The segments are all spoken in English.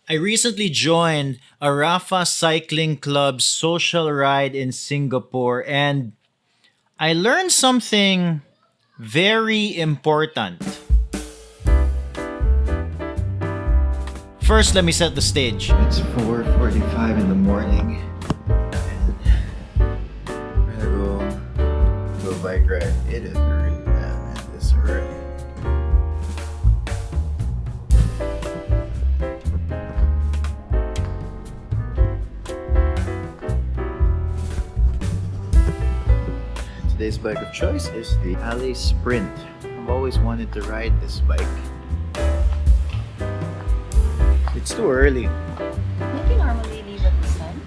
I recently joined a Rapha Cycling Club's social ride in Singapore and I learned something very important. First, let me set the stage. It's 4:45 in the morning. And we're gonna go bike ride. It is early, man. It is early. Today's bike of choice is the Alley Sprint. I've always wanted to ride this bike. It's too early. Don't you normally leave at the sun?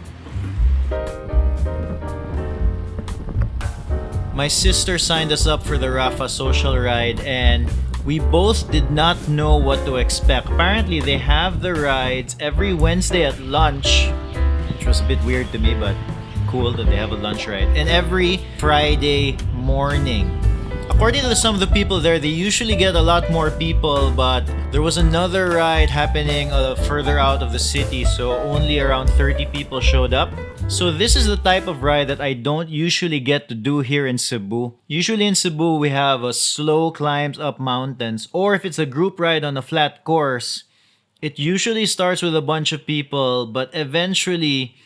My sister signed us up for the Rapha social ride and we both did not know what to expect. Apparently they have the rides every Wednesday at lunch, which was a bit weird to me, but cool that they have a lunch ride. And every Friday morning. According to some of the people there, they usually get a lot more people, but there was another ride happening further out of the city, so only around 30 people showed up. So this is the type of ride that I don't usually get to do here in Cebu. Usually in Cebu, we have a slow climbs up mountains, or if it's a group ride on a flat course, it usually starts with a bunch of people, but eventually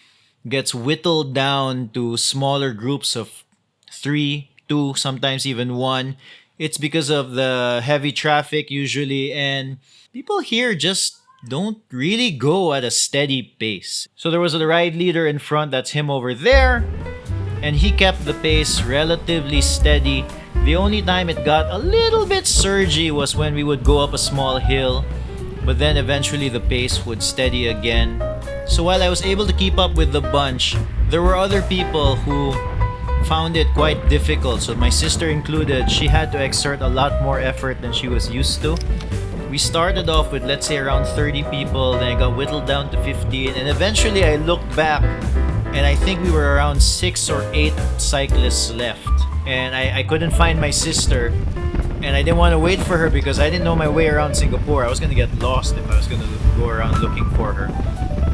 gets whittled down to smaller groups of 3, 2, sometimes even 1. It's because of the heavy traffic usually, and people here just don't really go at a steady pace. So there was a ride leader in front, that's him over there, and he kept the pace relatively steady. The only time it got a little bit surgy was when we would go up a small hill, but then eventually the pace would steady again. So while I was able to keep up with the bunch, there were other people who found it quite difficult. So my sister included, she had to exert a lot more effort than she was used to. We started off with, let's say, around 30 people, then it got whittled down to 15, and eventually I looked back and I think we were around 6 or 8 cyclists left. And I couldn't find my sister, and I didn't want to wait for her because I didn't know my way around Singapore. I was going to get lost if I was going to go around looking for her.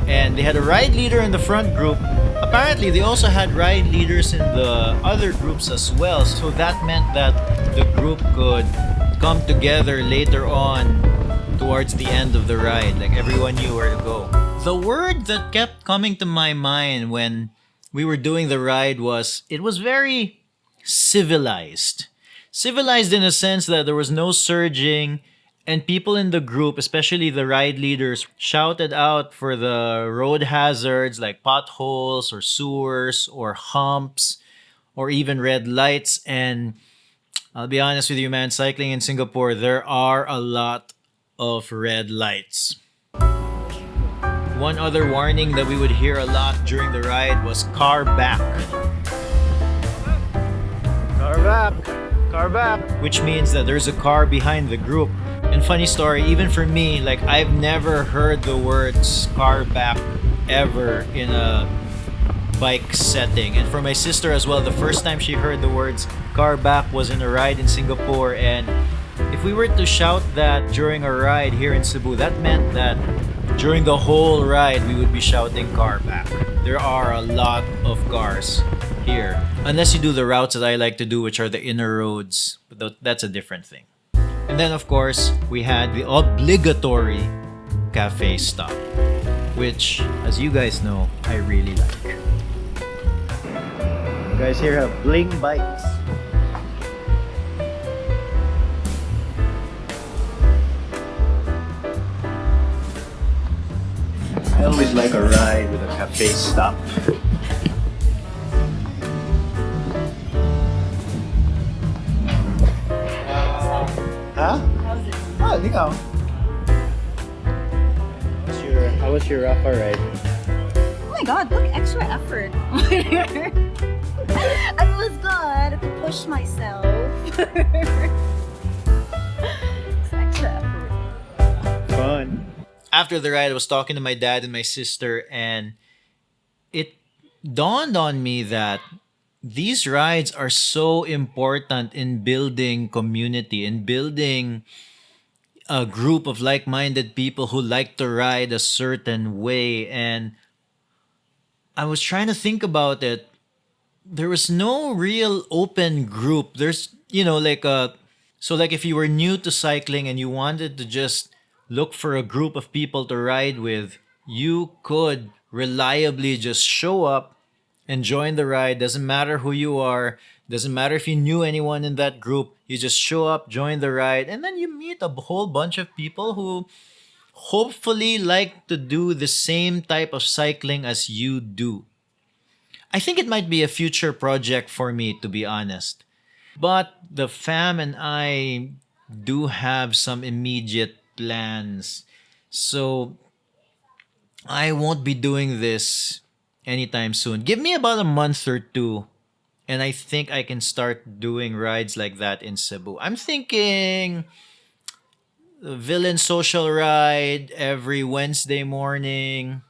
And they had a ride leader in the front group. Apparently, they also had ride leaders in the other groups as well. So that meant that the group could come together later on towards the end of the ride. Like everyone knew where to go. The word that kept coming to my mind when we were doing the ride was, it was very civilized. Civilized in a sense that there was no surging, and people in the group, especially the ride leaders, shouted out for the road hazards like potholes or sewers or humps or even red lights. And I'll be honest with you, man, cycling in Singapore, there are a lot of red lights. One other warning that we would hear a lot during the ride was car back. Car back! Car back! Which means that there's a car behind the group. And funny story, even for me, like I've never heard the words car back ever in a bike setting. And for my sister as well, the first time she heard the words car back was in a ride in Singapore. And if we were to shout that during a ride here in Cebu, that meant that during the whole ride we would be shouting car back. There are a lot of cars here. Unless you do the routes that I like to do, which are the inner roads. But that's a different thing. And then, of course, we had the obligatory cafe stop, which, as you guys know, I really like. You guys here have bling bikes. I always like a ride with a cafe stop. Huh? How's it? Oh, ikaw. How was your Rapha ride? Oh my god, look, extra effort. I was good to push myself. It's extra effort. Fun. After the ride, I was talking to my dad and my sister, and it dawned on me that these rides are so important in building community, in building a group of like-minded people who like to ride a certain way. And I was trying to think about it. There was no real open group. There's, like a, so like if you were new to cycling and you wanted to just look for a group of people to ride with, you could reliably just show up and join the ride. Doesn't matter who you are, doesn't matter if you knew anyone in that group. You just show up, join the ride, and then you meet a whole bunch of people who hopefully like to do the same type of cycling as you do. I think it might be a future project for me, to be honest. But the fam and I do have some immediate plans. So I won't be doing this anytime soon. Give me about a month or two, and I think I can start doing rides like that in Cebu. I'm thinking the Villain Social Ride every Wednesday morning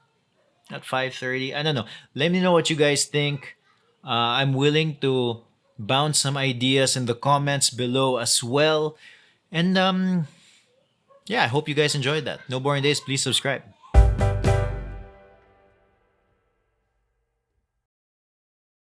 at 5:30. I don't know. Let me know what you guys think. I'm willing to bounce some ideas in the comments below as well. And yeah, I hope you guys enjoyed that. No Boring Days, please subscribe.